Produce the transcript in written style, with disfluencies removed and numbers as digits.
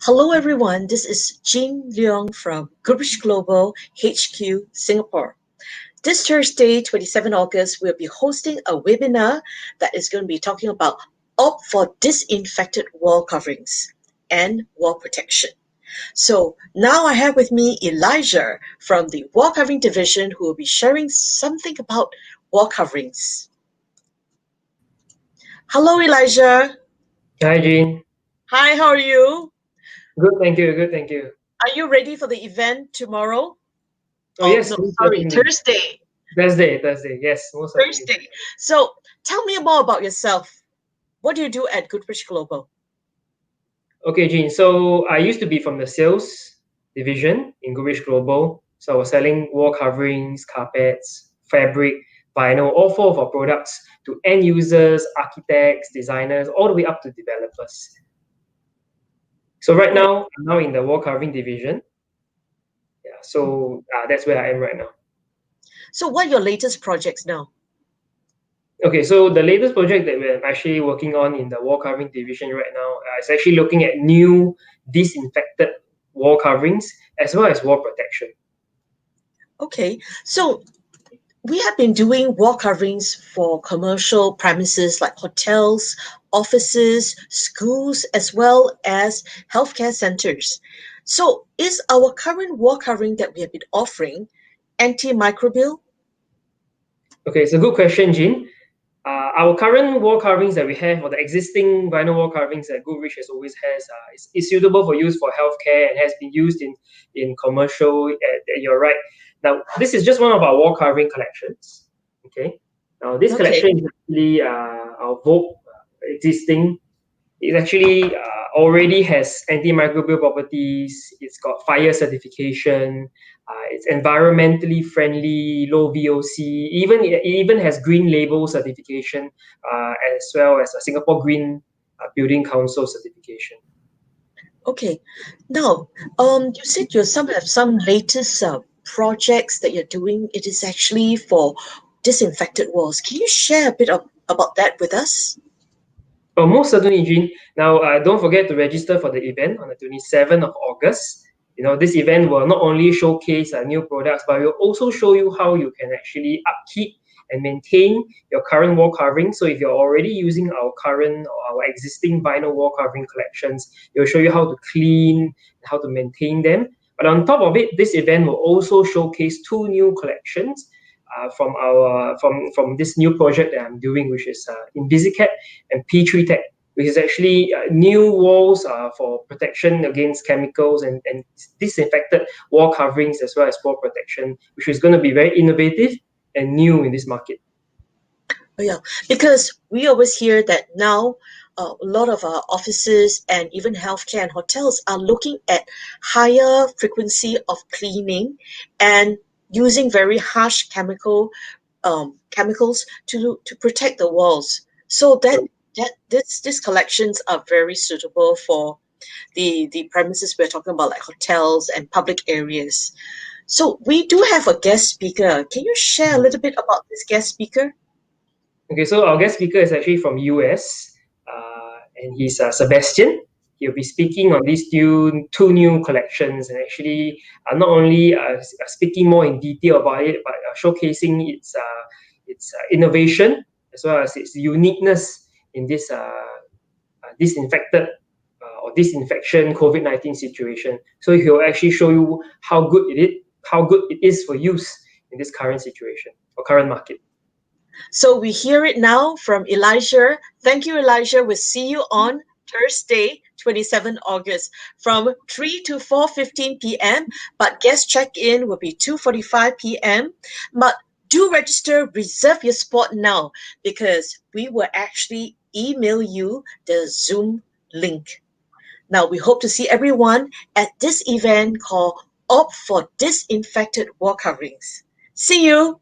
Hello everyone, this is Jean Leong from Goodrich Global HQ, Singapore. This Thursday, 27 August, we'll be hosting a webinar that is going to be talking about opt for disinfected wall coverings and wall protection. So now I have with me Elijah from the wall covering division who will be sharing something about wall coverings. Hello Elijah. Hi, Jean. Hi, how are you? Good, thank you. Good, thank you. Are you ready for the event tomorrow? Oh, yes, No, most sorry, certainly. Thursday. Thursday. Yes, most certainly. Thursday. So tell me more about yourself. What do you do at Goodrich Global? Okay, Jean. So I used to be from the sales division in Goodrich Global. So I was selling wall coverings, carpets, fabric, vinyl, all four of our products to end users, architects, designers, all the way up to developers. So right now, I'm now in the wall covering division. Yeah, so that's where I am right now. So what are your latest projects now? Okay, so the latest project that we're actually working on in the wall covering division right now is actually looking at new disinfected wall coverings as well as wall protection. Okay, so we have been doing wall coverings for commercial premises like hotels, offices, schools, as well as healthcare centers. So is our current wall covering that we have been offering antimicrobial? Okay, it's a good question, Jean. Our current wall coverings that we have, or the existing vinyl wall coverings that Goodrich has always has, is suitable for use for healthcare and has been used in commercial. You're right. Now, this is just one of our wall covering collections. Okay. Now, this Okay. collection is actually our Vogue existing. It actually already has antimicrobial properties. It's got fire certification. It's environmentally friendly, low VOC. It even has green label certification, as well as a Singapore Green Building Council certification. Okay. Now, you said you have some latest projects that you're doing. It is actually for disinfected walls. Can you share a bit about that with us? Oh, most certainly, Jean. Now, don't forget to register for the event on the 27th of August. This event will not only showcase new products, but will also show you how you can actually upkeep and maintain your current wall covering. So if you're already using our current or our existing vinyl wall covering collections, it will show you how to clean, how to maintain them. But on top of it, this event will also showcase two new collections from this new project that I'm doing, which is INVISICAP and P3TEC, which is actually new walls for protection against chemicals and disinfected wall coverings as well as wall protection, which is going to be very innovative and new in this market. Oh, yeah, because we always hear that now a lot of our offices and even healthcare and hotels are looking at higher frequency of cleaning and using very harsh chemicals to protect the walls. So these collections are very suitable for the premises we're talking about, like hotels and public areas. So we do have a guest speaker. Can you share a little bit about this guest speaker? Okay, so our guest speaker is actually from US, and he's Sebastian. He'll be speaking on these two new collections, and actually not only speaking more in detail about it, but showcasing its innovation as well as its uniqueness in this disinfected or disinfection COVID-19 situation. So he'll actually show you how good it is for use in this current situation or current market. So we hear it now from Elijah. Thank you, Elijah. We'll see you on Thursday, 27 August from 3 to 4:15 p.m. But guest check-in will be 2:45 p.m. But do register, reserve your spot now because we will actually email you the Zoom link. Now, we hope to see everyone at this event called Opt for Disinfected Wall Coverings. See you!